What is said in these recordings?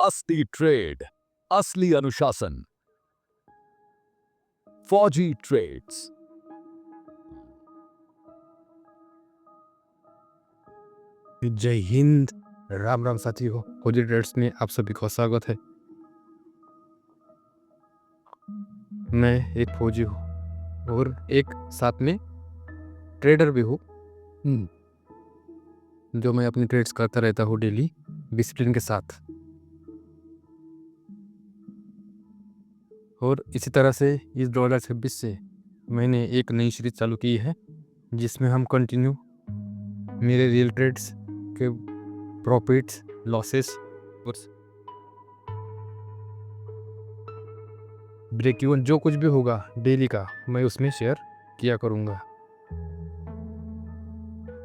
असली ट्रेड, असली अनुशासन। फौजी ट्रेड्स। जय हिंद, राम राम साथियों। फौजी ट्रेड्स में आप सभी का स्वागत है। मैं एक फौजी हूँ और एक साथ में ट्रेडर भी हूँ, जो मैं अपनी ट्रेड्स करता रहता हूँ डेली डिसिप्लिन के साथ। और इसी तरह से इस 2026 से मैंने एक नई सीरीज चालू की है, जिसमें हम कंटिन्यू मेरे रियल ट्रेड्स के प्रॉफिट्स, लॉसेस और ब्रेक इवन जो कुछ भी होगा डेली का, मैं उसमें शेयर किया करूँगा।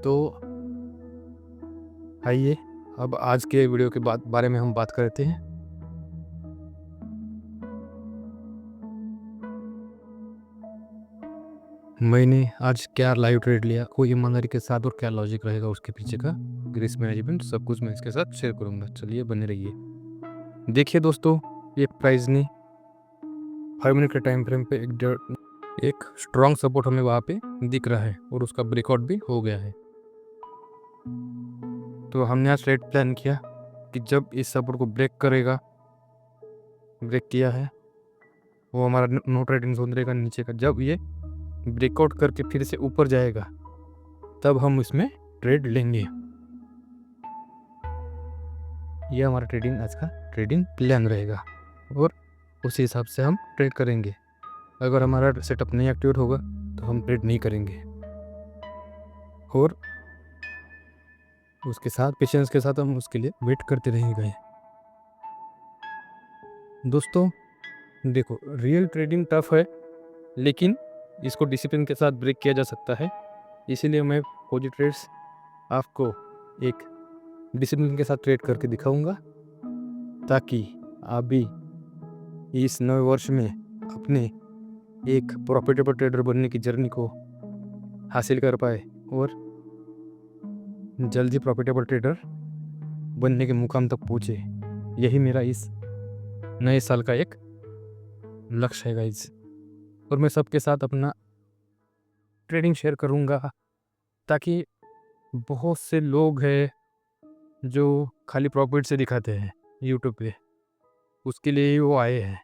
तो आइए अब आज के वीडियो के बारे में हम बात करते हैं। मैंने आज क्या लाइव ट्रेड लिया, कोई ईमानदारी के साथ, और क्या लॉजिक रहेगा उसके पीछे का, रिस्क मैनेजमेंट, सब कुछ मैं इसके साथ शेयर करूंगा। चलिए बने रहिए। देखिए दोस्तों, ये प्राइस ने 5 मिनट के टाइम फ्रेम पे एक स्ट्रॉन्ग सपोर्ट हमें वहाँ पे दिख रहा है और उसका ब्रेकआउट भी हो गया है। तो हमने आज ट्रेड प्लान किया कि जब इस सपोर्ट को ब्रेक करेगा, ब्रेक किया है, वो हमारा नो ट्रेडिंग जोन रहेगा नीचे का। जब ये ब्रेकआउट करके फिर से ऊपर जाएगा, तब हम इसमें ट्रेड लेंगे। यह हमारा ट्रेडिंग आज का ट्रेडिंग प्लान रहेगा और उसी हिसाब से हम ट्रेड करेंगे। अगर हमारा सेटअप नहीं एक्टिवेट होगा तो हम ट्रेड नहीं करेंगे। और उसके साथ पेशेंस के साथ हम उसके लिए वेट करते रहेंगे। दोस्तों देखो, रियल ट्रेडिंग टफ है, लेकिन इसको डिसिप्लिन के साथ ब्रेक किया जा सकता है। इसीलिए मैं फौजी ट्रेड्स आपको एक डिसिप्लिन के साथ ट्रेड करके दिखाऊंगा, ताकि आप भी इस नए वर्ष में अपने एक प्रॉफिटेबल ट्रेडर बनने की जर्नी को हासिल कर पाए और जल्दी प्रॉफिटेबल ट्रेडर बनने के मुकाम तक पहुँचे। यही मेरा इस नए साल का एक लक्ष्य है गाइज। और मैं सबके साथ अपना ट्रेडिंग शेयर करूँगा, ताकि बहुत से लोग हैं जो खाली प्रॉफिट से दिखाते हैं यूट्यूब पे, उसके लिए ही वो आए हैं।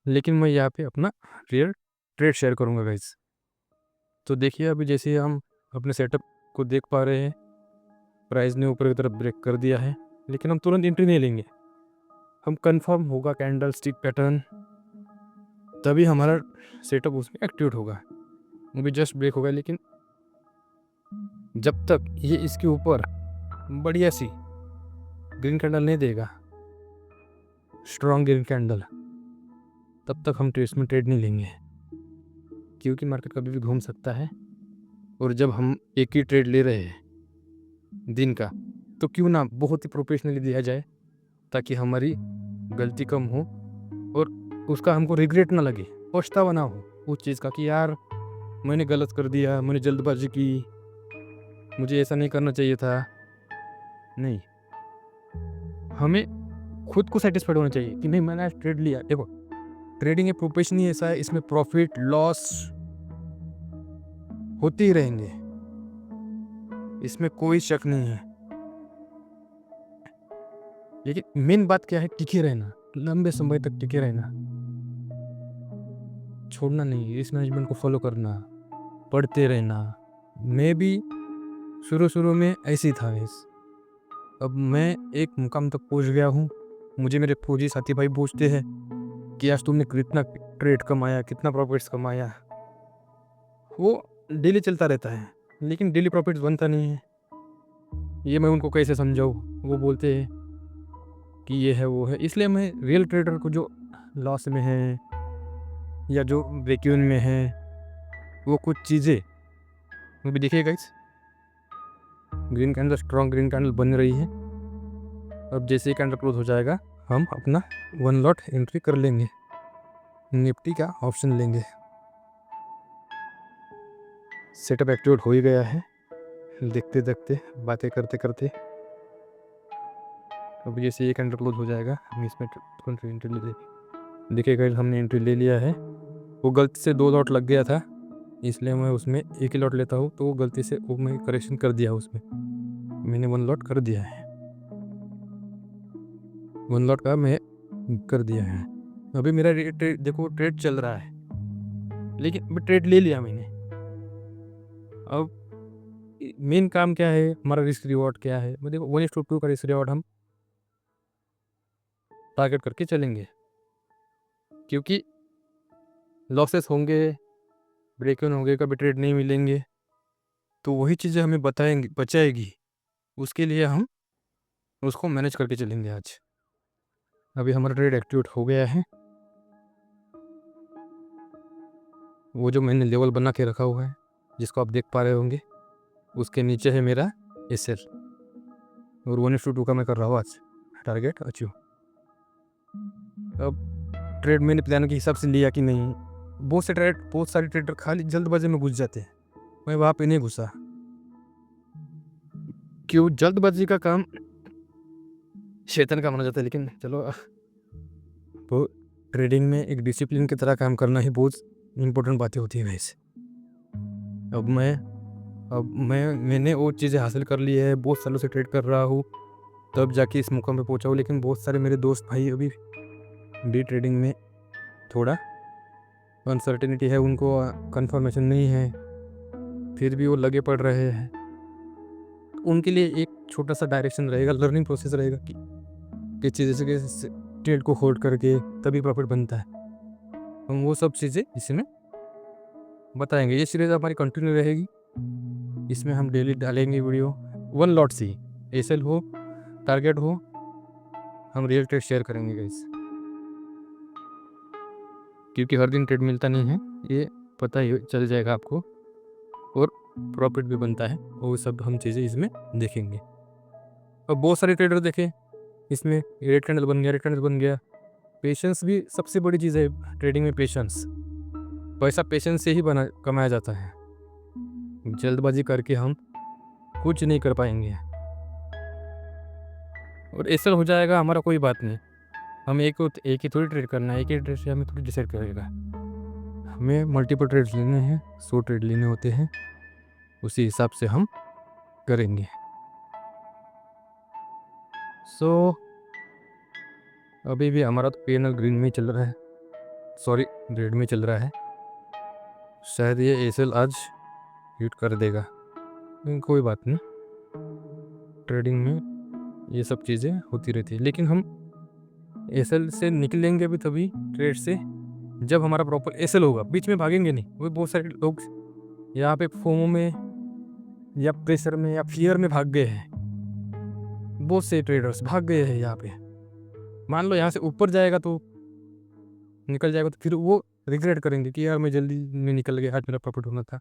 लेकिन मैं यहाँ पे अपना रियल ट्रेड शेयर करूँगा गाइज। तो देखिए, अभी जैसे हम अपने सेटअप को देख पा रहे हैं, प्राइस ने ऊपर की तरफ ब्रेक कर दिया है, लेकिन हम तुरंत एंट्री नहीं लेंगे। हम कंफर्म होगा कैंडल स्टिक पैटर्न, तभी हमारा सेटअप उसमें एक्टिवेट होगा। अभी जस्ट ब्रेक होगा, लेकिन जब तक ये इसके ऊपर बढ़िया सी ग्रीन कैंडल नहीं देगा, स्ट्रॉन्ग ग्रीन कैंडल, तब तक हम इसमें ट्रेड नहीं लेंगे, क्योंकि मार्केट कभी भी घूम सकता है। और जब हम एक ही ट्रेड ले रहे हैं दिन का, तो क्यों ना बहुत ही प्रोफेशनली दिया जाए, ताकि हमारी गलती कम हो और उसका हमको रिग्रेट ना लगे, पछतावा ना हो उस चीज़ का कि यार मैंने गलत कर दिया, मैंने जल्दबाजी की, मुझे ऐसा नहीं करना चाहिए था। नहीं, हमें खुद को सेटिस्फाइड होना चाहिए कि नहीं, मैंने आज ट्रेड लिया। देखो, ट्रेडिंग एक प्रोफेशन ही ऐसा है, इसमें प्रॉफिट लॉस होते ही रहेंगे, इसमें कोई शक नहीं है। लेकिन मेन बात क्या है, टिके रहना, लंबे समय तक टिके रहना, छोड़ना नहीं, रिस्क मैनेजमेंट को फॉलो करना, पढ़ते रहना। मैं भी शुरू में ऐसे ही था इस, अब मैं एक मुकाम तक पहुंच गया हूँ। मुझे मेरे फौजी साथी भाई पूछते हैं कि आज तुमने कितना ट्रेड कमाया, कितना प्रॉफिट्स कमाया। वो डेली चलता रहता है, लेकिन डेली प्रॉफिट्स बनता नहीं है। ये मैं उनको कैसे समझाऊँ? वो बोलते हैं कि ये है वो है। इसलिए मैं रियल ट्रेडर को जो लॉस में है या जो ब्रेक इवन में है, वो कुछ चीज़ें वो भी देखिएगा। इस green candle, strong green candle बन रही है। अब जैसे ही कैंडल क्लोज हो जाएगा, हम अपना 1 लॉट एंट्री कर लेंगे, निफ्टी का ऑप्शन लेंगे। सेटअप एक्टिवेट हो ही गया है। देखते देखते, बातें करते करते अब जैसे ये कैंडल क्लोज हो जाएगा, हम इसमें तुरंत एंट्री ले देखिए गाइस, हमने एंट्री ले लिया है। वो गलती से 2 लॉट लग गया था, इसलिए मैं उसमें 1 ही लॉट लेता हूँ, तो वो गलती से वो मैं करेक्शन कर दिया उसमें, मैंने 1 लॉट कर दिया है, 1 लॉट का मैं कर दिया है। अभी मेरा ट्रेड देखो, ट्रेड चल रहा है, लेकिन मैं ट्रेड ले लिया मैंने। अब मेन काम क्या है, हमारा रिस्क रिवॉर्ड क्या है, मैं देखो 1:2 का रिस्क रिवॉर्ड हम टारगेट करके चलेंगे, क्योंकि लॉसेस होंगे, ब्रेक इवन होंगे, कभी ट्रेड नहीं मिलेंगे, तो वही चीज़ें हमें बचाएगी, उसके लिए हम उसको मैनेज करके चलेंगे आज। अभी हमारा ट्रेड एक्टिवेट हो गया है, वो जो मैंने लेवल बना के रखा हुआ है जिसको आप देख पा रहे होंगे, उसके नीचे है मेरा एसएल, और 1:2 का मैं कर रहा हूँ आज टारगेट अचीव। अब ट्रेड मैंने प्लान के हिसाब से लिया कि नहीं, बहुत सारे ट्रेडर खाली जल्दबाजी में घुस जाते हैं, मैं वहाँ पे नहीं घुसा। क्यों? जल्दबाजी का काम शैतान का माना जाता है, लेकिन चलो, वो ट्रेडिंग में एक डिसिप्लिन की तरह काम करना ही बहुत इम्पोर्टेंट बातें होती है वैसे। अब मैंने वो चीज़ें हासिल कर ली है, बहुत सालों से ट्रेड कर रहा हूँ, तब जाके इस मुकाम पे पहुँचा हूँ। लेकिन बहुत सारे मेरे दोस्त भाई अभी डे ट्रेडिंग में थोड़ा अनसर्टेनिटी है, उनको कंफर्मेशन नहीं है, फिर भी वो लगे पड़ रहे हैं। उनके लिए एक छोटा सा डायरेक्शन रहेगा, लर्निंग प्रोसेस रहेगा कि किस चीज़ से ट्रेड को होल्ड करके तभी प्रॉफिट बनता है, हम वो सब चीज़ें इसमें बताएंगे। ये सीरीज हमारी कंटिन्यू रहेगी, इसमें हम डेली डालेंगे वीडियो, 1 लॉट से एसएल हो, टारगेट हो, हम रियल ट्रेड शेयर करेंगे गाइस, क्योंकि हर दिन ट्रेड मिलता नहीं है, ये पता ही चल जाएगा आपको, और प्रॉफिट भी बनता है, वो सब हम चीज़ें इसमें देखेंगे। अब बहुत सारे ट्रेडर देखे इसमें, रेड कैंडल बन गया, रेड कैंडल बन गया। पेशेंस भी सबसे बड़ी चीज़ है ट्रेडिंग में, पेशेंस, पैसा पेशेंस से ही कमाया जाता है, जल्दबाजी करके हम कुछ नहीं कर पाएंगे। और एसएल हो जाएगा हमारा, कोई बात नहीं, हम एक ही थोड़ी ट्रेड करना है, एक ही ट्रेड से हमें थोड़ी डिसाइड करेगा, हमें मल्टीपल ट्रेड्स लेने हैं, 100 ट्रेड लेने होते हैं, उसी हिसाब से हम करेंगे। सो अभी भी हमारा तो पीएनएल ग्रीन में चल रहा है, सॉरी रेड में चल रहा है, शायद ये एसएल आज हिट कर देगा, लेकिन कोई बात नहीं, ट्रेडिंग में ये सब चीज़ें होती रहती है। लेकिन हम एसएल से निकलेंगे भी तभी ट्रेड से जब हमारा प्रॉपर एसएल होगा, बीच में भागेंगे नहीं। वो बहुत सारे लोग यहाँ पे फोमो में या प्रेशर में या फियर में भाग गए हैं, बहुत से ट्रेडर्स भाग गए हैं यहाँ पे। मान लो यहाँ से ऊपर जाएगा तो निकल जाएगा, तो फिर वो रिग्रेट करेंगे कि यार मैं जल्दी में निकल गया, आज मेरा प्रॉफिट होना था।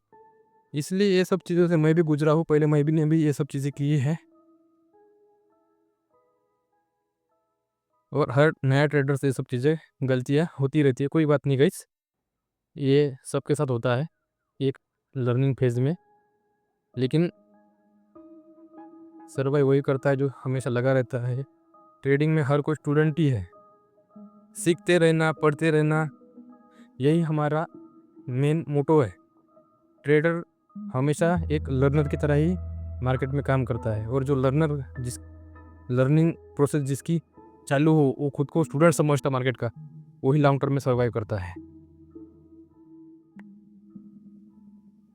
इसलिए ये सब चीज़ों से मैं भी गुजरा हूँ, पहले मैं भी ने भी ये सब चीज़ें की है, और हर नया ट्रेडर से ये सब चीज़ें गलतियाँ होती रहती है, कोई बात नहीं गाइस, ये सबके साथ होता है एक लर्निंग फेज में। लेकिन सर्वाइव वही करता है जो हमेशा लगा रहता है। ट्रेडिंग में हर कोई स्टूडेंट ही है, सीखते रहना, पढ़ते रहना, यही हमारा मेन मोटो है। ट्रेडर हमेशा एक लर्नर की तरह ही मार्केट में काम करता है, और जो लर्निंग प्रोसेस जिसकी चालू हो, वो खुद को स्टूडेंट समझता मार्केट का, वही लॉन्ग टर्म में सर्वाइव करता है।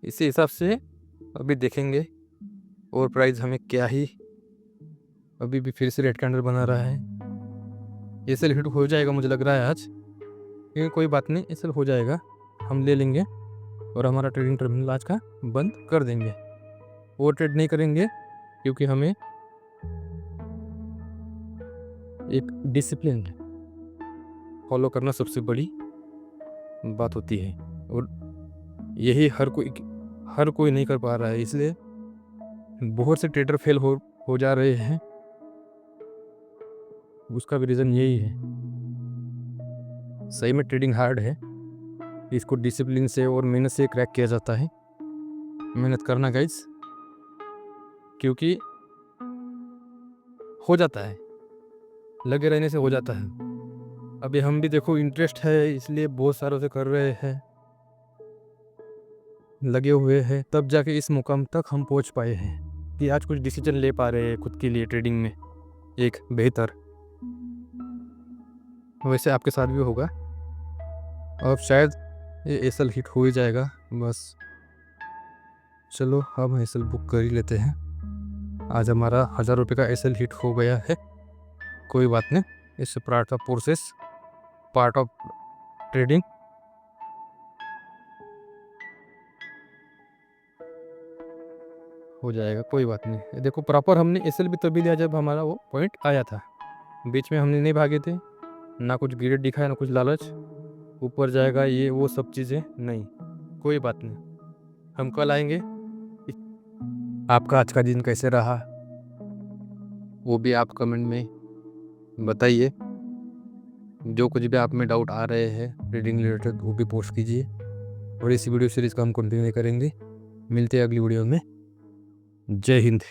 इसी हिसाब से अभी देखेंगे, और प्राइस हमें क्या ही, अभी भी फिर से रेड कैंडल बना रहा है, ये सेल हिट हो जाएगा मुझे लग रहा है आज, लेकिन कोई बात नहीं, ये सेल हो जाएगा, हम ले लेंगे और हमारा ट्रेडिंग टर्मिनल आज का बंद कर देंगे। वो ट्रेड नहीं करेंगे, क्योंकि हमें एक डिसिप्लिन फॉलो करना सबसे बड़ी बात होती है, और यही हर कोई नहीं कर पा रहा है, इसलिए बहुत से ट्रेडर फेल हो जा रहे हैं। उसका भी रीज़न यही है, सही में ट्रेडिंग हार्ड है, इसको डिसिप्लिन से और मेहनत से क्रैक किया जाता है। मेहनत करना गाइस, क्योंकि हो जाता है, लगे रहने से हो जाता है। अभी हम भी देखो इंटरेस्ट है इसलिए बहुत सारों से कर रहे हैं, लगे हुए हैं, तब जाके इस मुकाम तक हम पहुंच पाए हैं कि आज कुछ डिसीजन ले पा रहे हैं खुद के लिए ट्रेडिंग में एक बेहतर। वैसे आपके साथ भी होगा। अब शायद ये एसल हिट हो ही जाएगा। बस चलो हम एसल बुक कर ही लेते हैं। आज हमारा 1000 रुपये का एसल हिट हो गया है। कोई बात नहीं, इस part of process, part of trading. हो जाएगा, कोई बात नहीं। ये देखो प्रॉपर हमने एसल भी तभी लिया जब हमारा वो पॉइंट आया था। बीच में हमने नहीं भागे थे, ना कुछ ग्रेड दिखाया ना कुछ लालच ऊपर जाएगा ये वो सब चीज़ें नहीं। कोई बात नहीं, हम कल आएंगे। आपका आज का दिन कैसे रहा वो भी आप कमेंट में बताइए। जो कुछ भी आप में डाउट आ रहे हैं रीडिंग रिलेटेड वो भी पोस्ट कीजिए, और इसी वीडियो सीरीज़ का हम कंटिन्यू करेंगे। मिलते हैं अगली वीडियो में। जय हिंद।